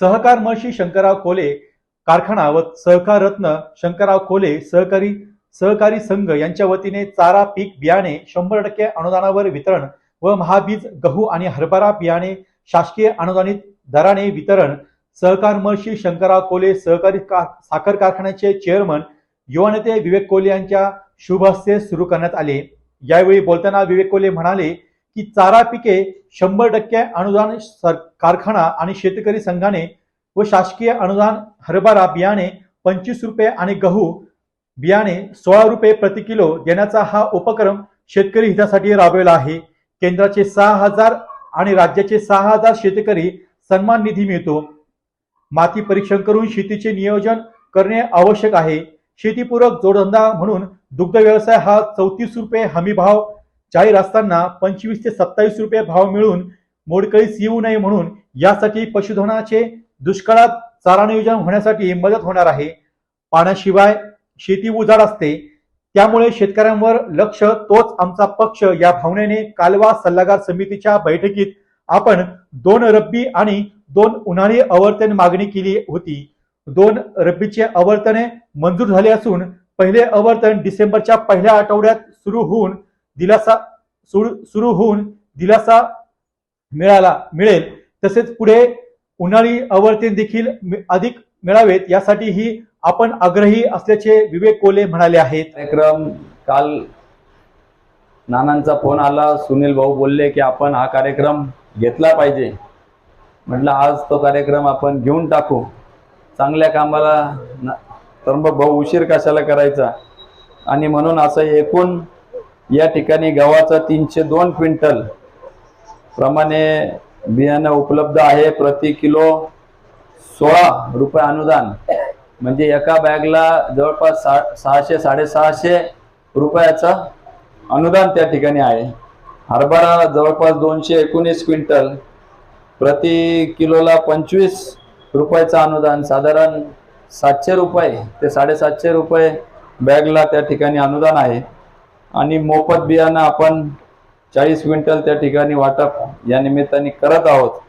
सहकार महर्षी शंकरराव कोले कारखाना व सहकार रत्न शंकरराव कोले सहकारी संघ यांच्या वतीने चारा पीक बियाणे 100% अनुदानावर वितरण व महाबीज गहू आणि हरभरा बियाणे शासकीय अनुदानित दराने वितरण सहकार महर्षी शंकरराव कोले साखर कारखान्याचे चेअरमन युवा नेते विवेक कोले यांच्या शुभ हस्ते सुरू करण्यात आले। यावेळी बोलताना विवेक कोले म्हणाले की चारा पिके 100% अनुदान कारखाना आणि शेतकरी संघाने व शासकीय अनुदान हरभरा बियाणे 25 रुपये आणि गहू बियाणे 16 रुपये प्रति किलो देण्याचा हा उपक्रम शेतकरी हितासाठी राबवला आहे। केंद्राचे 6,000 आणि राज्याचे 6,000 शेतकरी सन्मान निधी मिळतो। माती परीक्षण करून शेतीचे नियोजन करणे आवश्यक आहे। शेतीपूरक जोडधंदा म्हणून दुग्ध व्यवसाय हा 34 रुपये हमी भाव जाहीर असताना 25 ते 27 रुपये भाव मिळून मोडकळीस येऊ नये म्हणून यासाठी पशुधनाचे दुष्काळात चारा नियोजन होण्यासाठी मदत होणार आहे। पाण्याशिवाय शेती उजाड असते, त्यामुळे शेतकऱ्यांवर लक्ष तोच आमचा पक्ष या भावनेने कालवा सल्लागार समितीच्या बैठकीत आपण 2 रब्बी आणि 2 उन्हाळी आवर्तन मागणी केली होती। 2 रब्बीचे आवर्तने मंजूर झाले असून पहिले आवर्तन डिसेंबरच्या पहिल्या आठवड्यात सुरू होऊन दिलासा मिळेल। तसेच पुढे उन्हाळी आवर्तन देखील अधिक मिळावेत यासाठीही आपण आग्रही असल्याचे विवेक कोले म्हणाले आहेत। कार्यक्रम काल नानांचा फोन आला, सुनील भाऊ बोलले की आपण हा कार्यक्रम घेतला पाहिजे। म्हटलं आज तो कार्यक्रम आपण घेऊन टाकू। चांगल्या कामाला त्र्यंबक भाऊ उशीर कशाला करायचा, आणि म्हणून असं एकूण या ठिकाणी गव्हाचा 302 क्विंटल प्रमाणे बियाणं उपलब्ध आहे। प्रति किलो 16 रुपये अनुदान, म्हणजे एका बॅगला जवळपास 600-650 रुपयाचं अनुदान त्या ठिकाणी आहे। हरभरा जवळपास 219 क्विंटल, प्रति किलोला 25 रुपयाचं अनुदान, साधारण 700 रुपये ते 750 रुपये बॅगला त्या ठिकाणी अनुदान आहे। आणि मोफत बियाणं आपण 40 क्विंटल त्या ठिकाणी वाटप या निमित्ताने करत आहोत।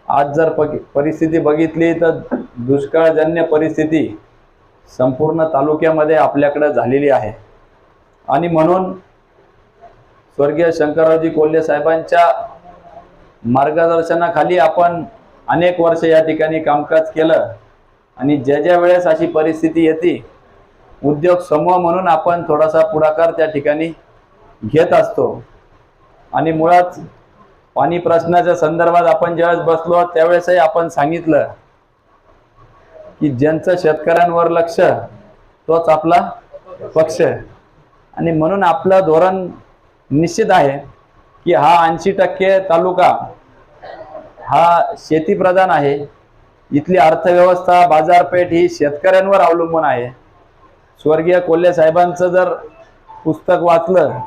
आज जर परिस्थिती बघितली तर दुष्काळजन्य परिस्थिती संपूर्ण तालुक्यामध्ये आपल्याकडे झालेली आहे, आणि म्हणून स्वर्गीय शंकररावजी कोल्हे साहेबांच्या मार्गदर्शनाखाली आपण अनेक वर्ष या ठिकाणी कामकाज केलं, आणि ज्या वेळेस अशी परिस्थिती येते उद्योग समूह म्हणून आपण थोडासा पुढाकार त्या ठिकाणी घेत असतो। आणि मुळात पाणी प्रश्नाच्या संदर्भात आपण ज्यावेळेस बसलो त्यावेळेसही आपण सांगितलं की ज्यांचं शेतकऱ्यांवर लक्ष तोच आपला पक्ष, आणि म्हणून आपलं धोरण निश्चित आहे की हा 80% तालुका हा शेतीप्रधान आहे। इथली अर्थव्यवस्था बाजारपेठ ही शेतकऱ्यांवर अवलंबून आहे। स्वर्गीय कोल्हे साहेबांचं जर पुस्तक वाचलं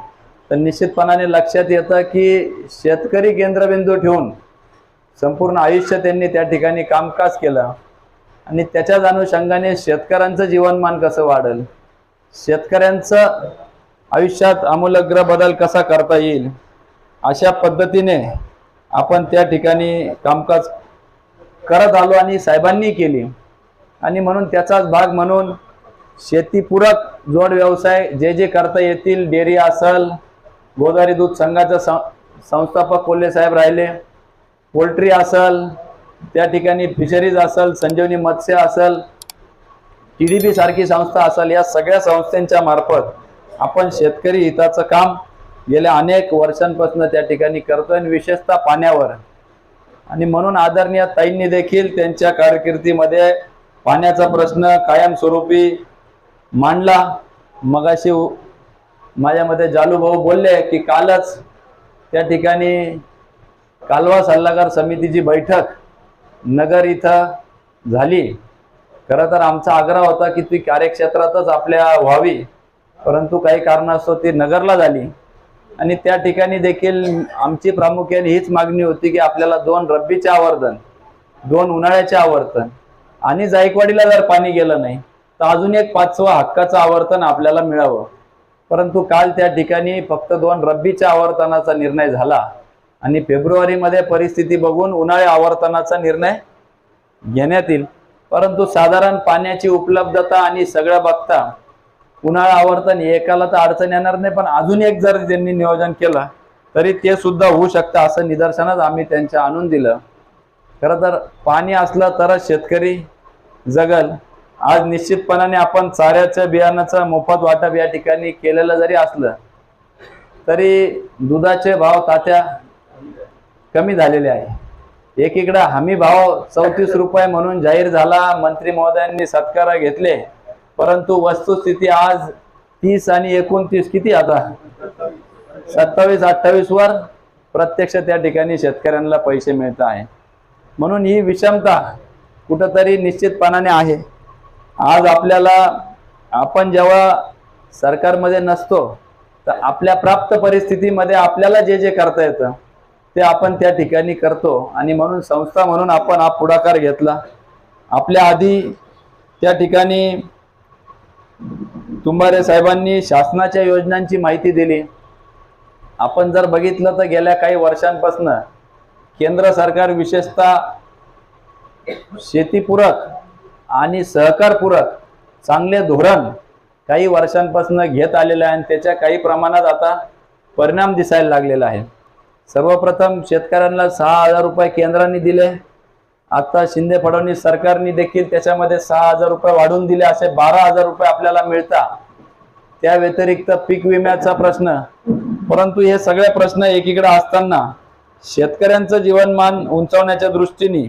तर निश्चितपणाने लक्षात येतं की शेतकरी केंद्रबिंदू ठेवून संपूर्ण आयुष्य त्यांनी त्या ठिकाणी कामकाज केलं, आणि त्याच्याच अनुषंगाने शेतकऱ्यांचं जीवनमान कसं वाढेल, शेतकऱ्यांचं आयुष्यात आमूलाग्र बदल कसा करता येईल, अशा पद्धतीने आपण त्या ठिकाणी कामकाज करत आलो आणि साहेबांनी केली। आणि म्हणून त्याचाच भाग म्हणून शेतीपूरक जोड व्यवसाय जे करता येतील, डेअरी असेल, गोदावरी दूध संघाचा संस्थापक कोल्हे साहेब राहिले, पोल्ट्री असेल, त्या ठिकाणी फिशरीज असेल, संजीवनी मत्स्य असेल, TDB सारखी संस्था असेल, या सगळ्या संस्थांच्या मार्फत आपण शेतकरी हिताचं काम गेल्या अनेक वर्षांपासून त्या ठिकाणी करतोय, आणि विशेषतः पाण्यावर। आणि म्हणून आदरणीय ताईंनी देखील त्यांच्या कारकिर्दीमध्ये पाण्याचा प्रश्न कायमस्वरूपी मांडला। मगाशी माझ्यामध्ये जालू भाऊ बोलले की कालच त्या ठिकाणी कालवा सल्लागार समितीची बैठक नगर इथं झाली। खरं तर आमचा आग्रह होता की ती कार्यक्षेत्रातच आपल्या व्हावी, परंतु काही कारणास्तव ती नगरला झाली, आणि त्या ठिकाणी देखील आमची प्रामुख्याने हीच मागणी होती की आपल्याला 2 रब्बीचे आवर्तन, 2 उन्हाळ्याचे आवर्तन, आणि जायकवाडीला जर पाणी गेलं नाही तर अजून एक 5वं हक्काचं आवर्तन आपल्याला मिळावं। परंतु काल त्या ठिकाणी फक्त 2 रब्बीच्या आवर्तनाचा निर्णय झाला, आणि फेब्रुवारीमध्ये परिस्थिती बघून उन्हाळी आवर्तनाचा निर्णय घेण्यात येईल. परंतु साधारण पाण्याची उपलब्धता आणि सगळं बघता उन्हाळा आवर्तन एकाला तर अडचण येणार नाही, पण अजून एक जर त्यांनी नियोजन केलं तरी ते सुद्धा होऊ शकतं असं निदर्शनास आम्ही त्यांच्या आणून दिलं. खरं तर पाणी असलं तरच शेतकरी जगल. आज निश्चितपणाने आपण चाऱ्याच्या बियाणाचं मोफत वाटप या ठिकाणी केलेलं जरी असलं तरी दुधाचे भाव तात्या कमी झालेले आहे. एकीकडे हमी भाव 34 रुपये म्हणून जाहीर झाला, मंत्री महोदयांनी सत्कार घेतले, परंतु वस्तुस्थिती आज 30 आणि 29 किती आता 27-28 वर प्रत्यक्ष त्या ठिकाणी शेतकऱ्यांना पैसे मिळत आहे. म्हणून ही विषमता कुठंतरी निश्चितपणाने आहे. आज आपण जेव्हा सरकारमध्ये नसतो तर आपल्या प्राप्त परिस्थितीमध्ये आपल्याला जे जे करता येतं ते आपण त्या ठिकाणी करतो आणि म्हणून संस्था म्हणून आपण हा पुढाकार घेतला. आपल्या आधी त्या ठिकाणी तुंबारे साहेबांनी शासनाच्या योजनांची माहिती दिली. आपण जर बघितलं तर गेल्या काही वर्षांपासून केंद्र सरकार विशेषतः शेतीपूरक आणि सहकारपूरक चांगले धोरण काही वर्षांपासून घेत आलेलं आहे आणि त्याच्या काही प्रमाणात आता परिणाम दिसायला लागलेला आहे. सर्वप्रथम शेतकऱ्यांना 6,000 रुपये केंद्राने दिले. आता शिंदे फडणवीस सरकारने देखील त्याच्यामध्ये 6,000 रुपये वाढवून दिले, असे 12,000 रुपये आपल्याला मिळतात. त्या व्यतिरिक्त पीक विम्याचा प्रश्न. परंतु हे सगळे प्रश्न एकीकडे असताना शेतकऱ्यांचं जीवनमान उंचावण्याच्या दृष्टीने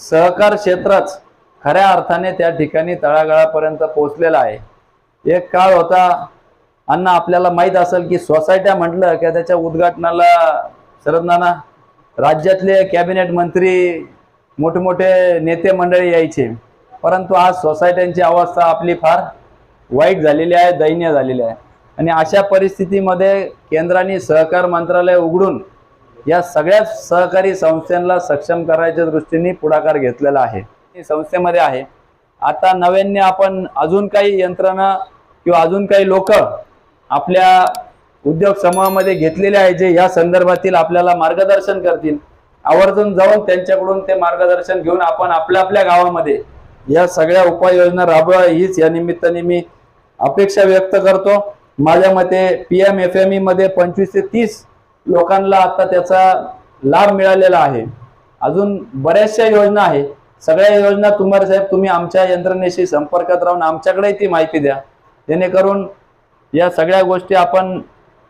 सहकार क्षेत्रच खऱ्या अर्थाने त्या ठिकाणी तळागाळापर्यंत पोहोचलेला आहे. एक काळ होता, अण्णा आपल्याला माहीत असेल की सोसायट्या म्हटलं की त्याच्या उद्घाटनाला शरद नाना राज्यातले कॅबिनेट मंत्री मोठमोठे नेते मंडळी यायचे. परंतु आज सोसायट्यांची अवस्था आपली फार वाईट झालेली आहे, दयनीय झालेली आहे. आणि अशा परिस्थितीमध्ये केंद्राने सहकार मंत्रालय उघडून या सगळ्या सहकारी संस्थांना सक्षम करायच्या दृष्टीने पुढाकार घेतलेला आहे. संस्थेमध्ये आहे आता नव्याने आपण अजून काही यंत्रणा किंवा अजून काही लोक आपल्या उद्योग समूहामध्ये घेतलेले आहे जे या संदर्भातील आपल्याला मार्गदर्शन करतील. आवर्जून जाऊन त्यांच्याकडून ते मार्गदर्शन घेऊन आपण आपल्या आपल्या गावामध्ये या सगळ्या उपाययोजना राबवा हीच या निमित्ताने मी अपेक्षा व्यक्त करतो. माझ्या मते PMFME मध्ये 25 ते 30 लोकांना आता त्याचा लाभ मिळालेला आहे. अजून बऱ्याचशा योजना आहे. सगळ्या योजना तुंबारे साहेब तुम्ही आमच्या यंत्रणेशी संपर्कात राहून आमच्याकडे ती माहिती द्या, जेणेकरून या सगळ्या गोष्टी आपण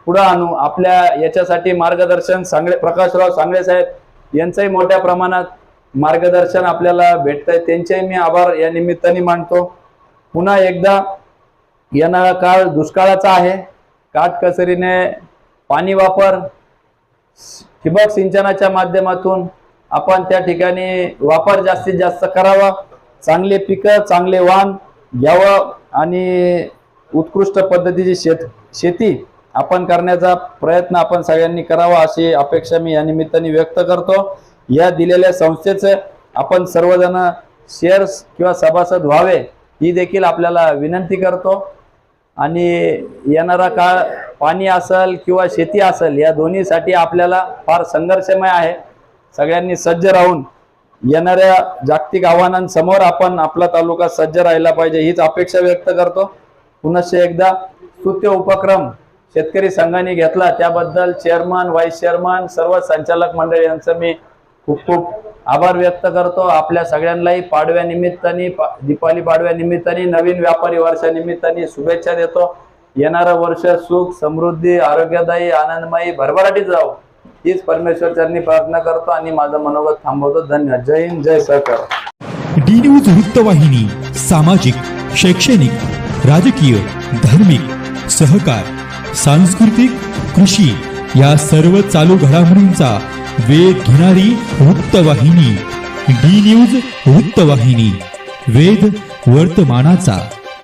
पुढे आणू. आपल्या याच्यासाठी मार्गदर्शन प्रकाशराव सांगळे साहेब यांचंही मोठ्या प्रमाणात मार्गदर्शन आपल्याला भेटतंय, त्यांचेही मी आभार या निमित्ताने मानतो. पुन्हा एकदा येणारा काळ दुष्काळाचा आहे. काटकसरीने पाणी वापर ठिबक सिंचनाच्या माध्यमातून आपण त्या ठिकाणी वापर जास्तीत जास्त करावा. चांगले पिकं चांगले वाण घ्यावं आणि उत्कृष्ट पद्धतीची शेती आपण करण्याचा प्रयत्न आपण सगळ्यांनी करावा अशी अपेक्षा मी या निमित्ताने व्यक्त करतो. या दिलेल्या संस्थेचे आपण सर्वजण शेअर्स किंवा सभासद व्हावे ही देखील आपल्याला विनंती करतो. आणि येणारा काळ पाणी असेल किंवा शेती असेल या दोन्हीसाठी आपल्याला फार संघर्षमय आहे. सगळ्यांनी सज्ज राहून येणाऱ्या जागतिक आव्हानांसमोर आपण आपला तालुका सज्ज राहिला पाहिजे हीच अपेक्षा व्यक्त करतो. पुनश्च एकदा स्तुत्य उपक्रम शेतकरी संघाने घेतला त्याबद्दल चेअरमन, व्हाईस चेअरमन, सर्व संचालक मंडळ यांचं मी खूप खूप आभार व्यक्त करतो. आपल्या सगळ्यांनाही पाडव्या निमित्ताने दीपावली पाडव्या निमित्ताने नवीन व्यापारी वर्षानिमित्ताने शुभेच्छा देतो. येणारं वर्ष सुख समृद्धी आरोग्यदायी आनंदमयी भरभराटीत जावो हीच परमेश्वर चरणी प्रार्थना करतो आणि माझं मनोगत थांबवतो. धन्यवाद. जय हिंद, जय सहकार. डी न्यूज वृत्तवाहिनी सामाजिक, शैक्षणिक, राजकीय, धार्मिक, सहकार, सांस्कृतिक, कृषी या सर्व चालू घडामोडींचा वेध घेणारी वृत्तवाहिनी. डी न्यूज वृत्तवाहिनी, वेध वर्तमानाचा.